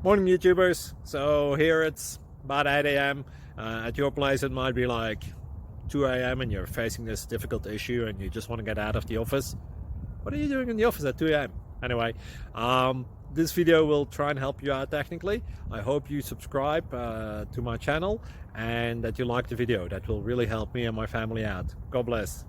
Morning YouTubers. So here it's about 8 a.m. At your place it might be like 2 a.m. and you're facing this difficult issue and you just want to get out of the office. What are you doing in the office at 2 a.m.? Anyway, this video will try and help you out technically. I hope you subscribe to my channel and that you like the video. That will really help me and my family out. God bless.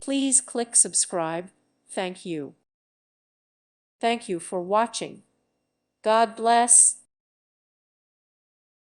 Please click subscribe. Thank you. Thank you for watching. God bless.